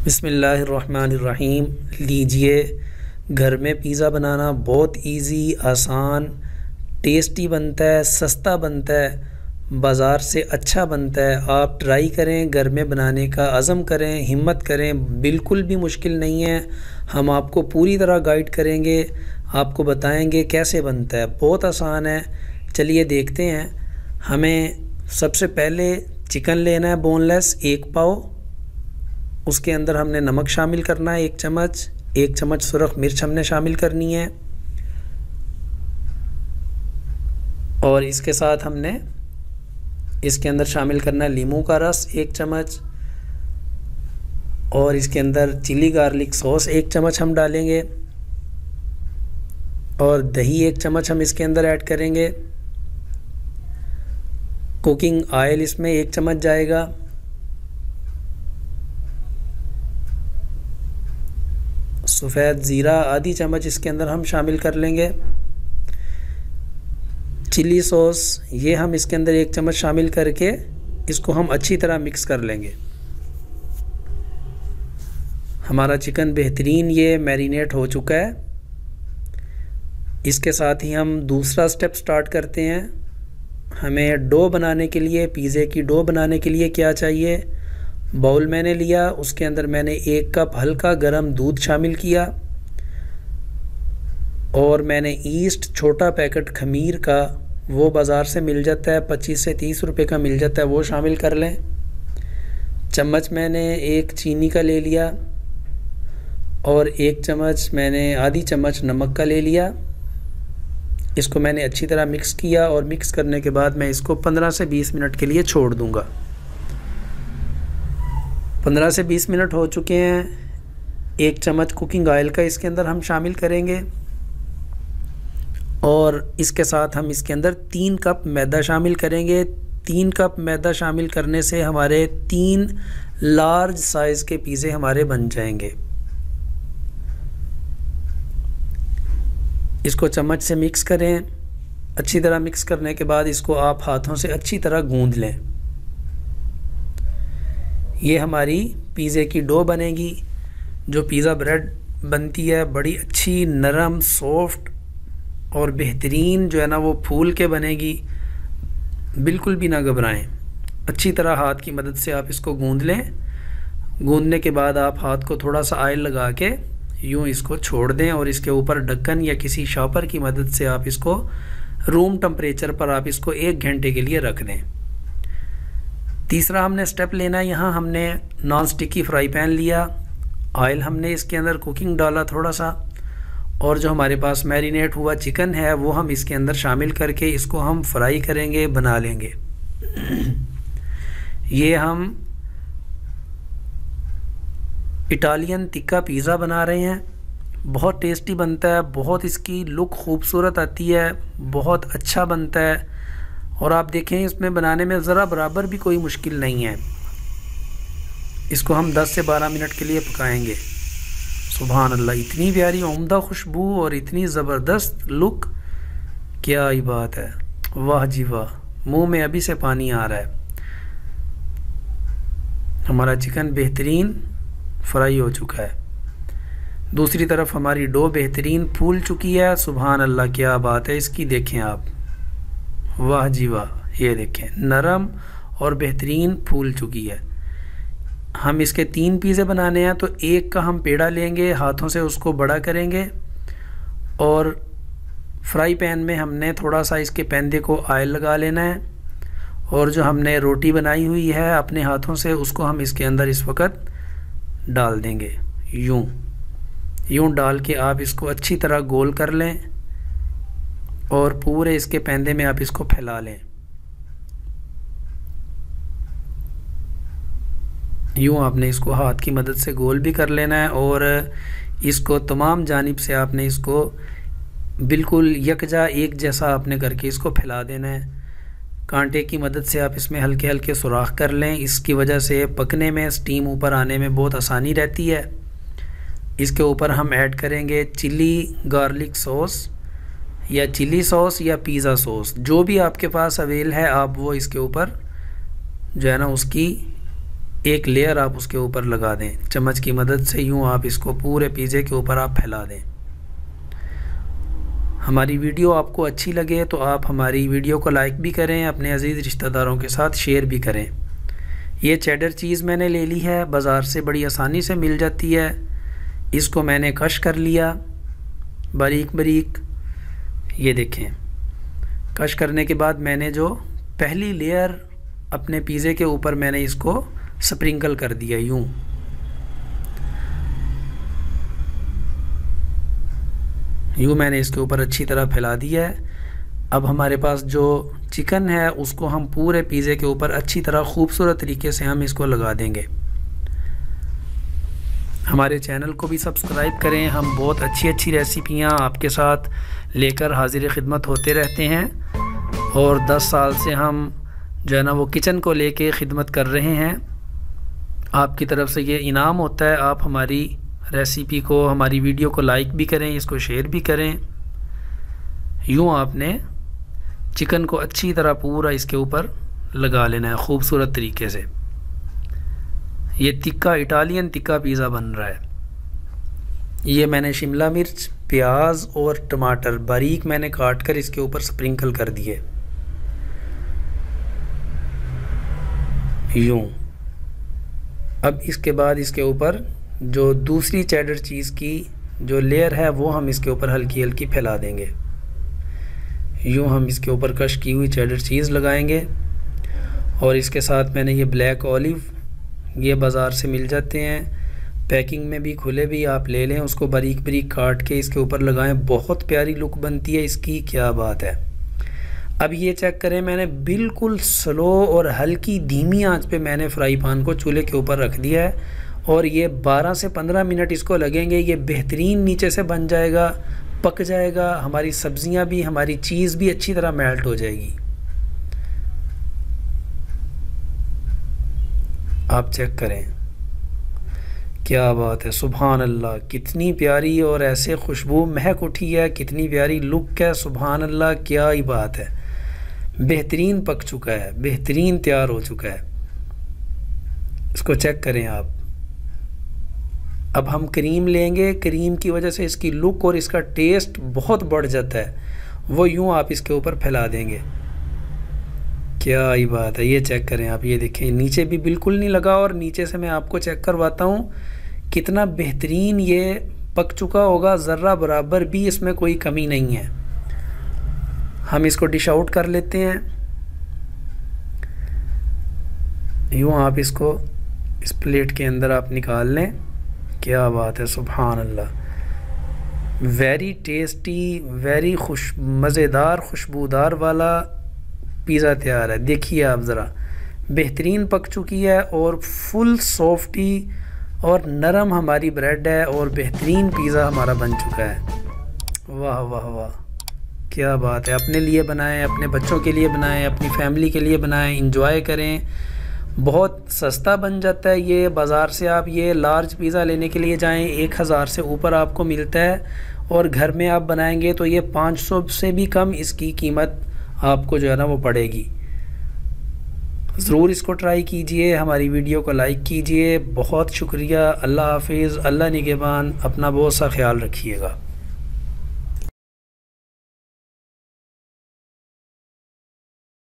बिस्मिल्लाहिर्रहमानिर्रहीम। लीजिए, घर में पिज़्ज़ा बनाना बहुत इजी, आसान, टेस्टी बनता है, सस्ता बनता है, बाज़ार से अच्छा बनता है। आप ट्राई करें, घर में बनाने का अज़म करें, हिम्मत करें। बिल्कुल भी मुश्किल नहीं है। हम आपको पूरी तरह गाइड करेंगे, आपको बताएंगे कैसे बनता है। बहुत आसान है। चलिए देखते हैं। हमें सबसे पहले चिकन लेना है बोनलेस, 1 पाव। उसके अंदर हमने नमक शामिल करना है 1 चम्मच सुरख मिर्च हमने शामिल करनी है, और इसके साथ हमने इसके अंदर शामिल करना है नींबू का रस 1 चम्मच, और इसके अंदर चिली गार्लिक सॉस 1 चम्मच हम डालेंगे, और दही 1 चम्मच हम इसके अंदर ऐड करेंगे। कुकिंग ऑयल इसमें 1 चम्मच जाएगा। सफ़ेद ज़ीरा आधी चम्मच इसके अंदर हम शामिल कर लेंगे। चिली सॉस ये हम इसके अंदर 1 चम्मच शामिल करके इसको हम अच्छी तरह मिक्स कर लेंगे। हमारा चिकन बेहतरीन ये मैरिनेट हो चुका है। इसके साथ ही हम दूसरा स्टेप स्टार्ट करते हैं। हमें डो बनाने के लिए, पिज़्ज़े की डो बनाने के लिए क्या चाहिए। बाउल मैंने लिया, उसके अंदर मैंने 1 कप हल्का गर्म दूध शामिल किया, और मैंने ईस्ट छोटा पैकेट खमीर का, वो बाज़ार से मिल जाता है, 25 से 30 रुपए का मिल जाता है, वो शामिल कर लें। चम्मच मैंने 1 चीनी का ले लिया, और 1 चम्मच मैंने आधी चम्मच नमक का ले लिया। इसको मैंने अच्छी तरह मिक्स किया, और मिक्स करने के बाद मैं इसको 15 से 20 मिनट के लिए छोड़ दूँगा। 15 से 20 मिनट हो चुके हैं। 1 चम्मच कुकिंग ऑयल का इसके अंदर हम शामिल करेंगे, और इसके साथ हम इसके अंदर 3 कप मैदा शामिल करेंगे। 3 कप मैदा शामिल करने से हमारे 3 लार्ज साइज़ के पिज़्ज़े हमारे बन जाएंगे। इसको चम्मच से मिक्स करें। अच्छी तरह मिक्स करने के बाद इसको आप हाथों से अच्छी तरह गूंद लें। ये हमारी पिज़्ज़े की डो बनेगी। जो पिज़्ज़ा ब्रेड बनती है बड़ी अच्छी, नरम, सॉफ्ट और बेहतरीन जो है ना, वो फूल के बनेगी। बिल्कुल भी ना घबराएं। अच्छी तरह हाथ की मदद से आप इसको गूंद लें। गूंदने के बाद आप हाथ को थोड़ा सा ऑयल लगा के यूँ इसको छोड़ दें, और इसके ऊपर ढक्कन या किसी शॉपर की मदद से आप इसको रूम टेम्परेचर पर आप इसको 1 घंटे के लिए रख दें। तीसरा हमने स्टेप लेना है। यहाँ हमने नॉन स्टिकी फ्राई पैन लिया, ऑयल हमने इसके अंदर कुकिंग डाला थोड़ा सा, और जो हमारे पास मैरिनेट हुआ चिकन है वो हम इसके अंदर शामिल करके इसको हम फ्राई करेंगे, बना लेंगे। ये हम इटालियन तिक्का पिज़्ज़ा बना रहे हैं। बहुत टेस्टी बनता है, बहुत इसकी लुक खूबसूरत आती है, बहुत अच्छा बनता है। और आप देखें, इसमें बनाने में ज़रा बराबर भी कोई मुश्किल नहीं है। इसको हम 10 से 12 मिनट के लिए पकाएंगे। सुभान अल्लाह, इतनी प्यारी उम्दा खुशबू और इतनी ज़बरदस्त लुक, क्या ही बात है। वाह जी वाह, मुंह में अभी से पानी आ रहा है। हमारा चिकन बेहतरीन फ्राई हो चुका है। दूसरी तरफ हमारी डो बेहतरीन फूल चुकी है। सुभान अल्लाह, क्या बात है इसकी, देखें आप, वाह जी वाह। ये देखें, नरम और बेहतरीन फूल चुकी है। हम इसके 3 पिज़्ज़े बनाने हैं, तो 1 का हम पेड़ा लेंगे, हाथों से उसको बड़ा करेंगे, और फ्राई पैन में हमने थोड़ा सा इसके पैंदे को ऑयल लगा लेना है, और जो हमने रोटी बनाई हुई है अपने हाथों से, उसको हम इसके अंदर इस वक्त डाल देंगे। यूँ डाल के आप इसको अच्छी तरह गोल कर लें, और पूरे इसके पैंदे में आप इसको फैला लें। यूँ आपने इसको हाथ की मदद से गोल भी कर लेना है, और इसको तमाम जानिब से आपने इसको बिल्कुल यकजा एक जैसा आपने करके इसको फैला देना है। कांटे की मदद से आप इसमें हल्के हल्के सुराख कर लें। इसकी वजह से पकने में, स्टीम ऊपर आने में बहुत आसानी रहती है। इसके ऊपर हम ऐड करेंगे चिली गार्लिक सॉस, या चिली सॉस, या पिज़्ज़ा सॉस, जो भी आपके पास अवेल है आप वो इसके ऊपर जो है ना उसकी एक लेयर आप उसके ऊपर लगा दें चम्मच की मदद से। यूँ आप इसको पूरे पिज़्ज़े के ऊपर आप फैला दें। हमारी वीडियो आपको अच्छी लगे तो आप हमारी वीडियो को लाइक भी करें, अपने अज़ीज़ रिश्तेदारों के साथ शेयर भी करें। ये चेडर चीज़ मैंने ले ली है, बाज़ार से बड़ी आसानी से मिल जाती है। इसको मैंने कश कर लिया बारीक बारीक, ये देखें। कश करने के बाद मैंने जो पहली लेयर अपने पिज़्ज़े के ऊपर मैंने इसको स्प्रिंकल कर दिया। यूँ मैंने इसके ऊपर अच्छी तरह फैला दिया है। अब हमारे पास जो चिकन है उसको हम पूरे पिज़्ज़े के ऊपर अच्छी तरह खूबसूरत तरीके से हम इसको लगा देंगे। हमारे चैनल को भी सब्सक्राइब करें। हम बहुत अच्छी अच्छी रेसिपियाँ आपके साथ लेकर हाजिर खिदमत होते रहते हैं और 10 साल से हम जो है ना वो किचन को लेके खिदमत कर रहे हैं। आपकी तरफ से ये इनाम होता है, आप हमारी रेसिपी को, हमारी वीडियो को लाइक भी करें, इसको शेयर भी करें। यूँ आपने चिकन को अच्छी तरह पूरा इसके ऊपर लगा लेना है खूबसूरत तरीके से। ये तिक्का, इटालियन तिक्का पिज़्ज़ा बन रहा है। ये मैंने शिमला मिर्च, प्याज और टमाटर बारीक मैंने काट कर इसके ऊपर स्प्रिंकल कर दिए। यूँ अब इसके बाद इसके ऊपर जो दूसरी चेडर चीज़ की जो लेयर है वो हम इसके ऊपर हल्की हल्की फैला देंगे। यूँ हम इसके ऊपर कश की हुई चेडर चीज़ लगाएंगे और इसके साथ मैंने ये ब्लैक ऑलिव, ये बाज़ार से मिल जाते हैं, पैकिंग में भी खुले भी आप ले लें, उसको बारीक बारीक काट के इसके ऊपर लगाएं। बहुत प्यारी लुक बनती है इसकी, क्या बात है। अब ये चेक करें, मैंने बिल्कुल स्लो और हल्की धीमी आंच पे मैंने फ्राई पैन को चूल्हे के ऊपर रख दिया है और ये 12 से 15 मिनट इसको लगेंगे। ये बेहतरीन नीचे से बन जाएगा, पक जाएगा, हमारी सब्जियां भी, हमारी चीज़ भी अच्छी तरह मेल्ट हो जाएगी। आप चेक करें, क्या बात है, सुभान अल्लाह। कितनी प्यारी और ऐसे खुशबू महक उठी है, कितनी प्यारी लुक है, सुभान अल्लाह, क्या ही बात है। बेहतरीन पक चुका है, बेहतरीन तैयार हो चुका है। इसको चेक करें आप। अब हम क्रीम लेंगे, क्रीम की वजह से इसकी लुक और इसका टेस्ट बहुत बढ़ जाता है। वो यूँ आप इसके ऊपर फैला देंगे, क्या ही बात है। ये चेक करें आप, ये देखें नीचे भी बिल्कुल नहीं लगा और नीचे से मैं आपको चेक करवाता हूँ कितना बेहतरीन ये पक चुका होगा। ज़र्रा बराबर भी इसमें कोई कमी नहीं है। हम इसको डिश आउट कर लेते हैं। यूँ आप इसको इस प्लेट के अंदर आप निकाल लें, क्या बात है, सुभान अल्लाह। वेरी टेस्टी, वेरी मज़ेदार, खुशबूदार वाला पिज़्ज़ा तैयार है। देखिए आप ज़रा, बेहतरीन पक चुकी है और फुल सॉफ्टी और नरम हमारी ब्रेड है और बेहतरीन पिज़्ज़ा हमारा बन चुका है। वाह वाह वाह, क्या बात है। अपने लिए बनाएं, अपने बच्चों के लिए बनाएं, अपनी फैमिली के लिए बनाएं, इंजॉय करें। बहुत सस्ता बन जाता है ये। बाज़ार से आप ये लार्ज पिज़्ज़ा लेने के लिए जाएं, 1000 से ऊपर आपको मिलता है और घर में आप बनाएंगे तो ये 500 से भी कम इसकी कीमत आपको जो है ना वो पड़ेगी। ज़रूर इसको ट्राई कीजिए, हमारी वीडियो को लाइक कीजिए। बहुत शुक्रिया। अल्लाह हाफिज़, अल्लाह निगहबान। अपना बहुत सा ख्याल रखिएगा।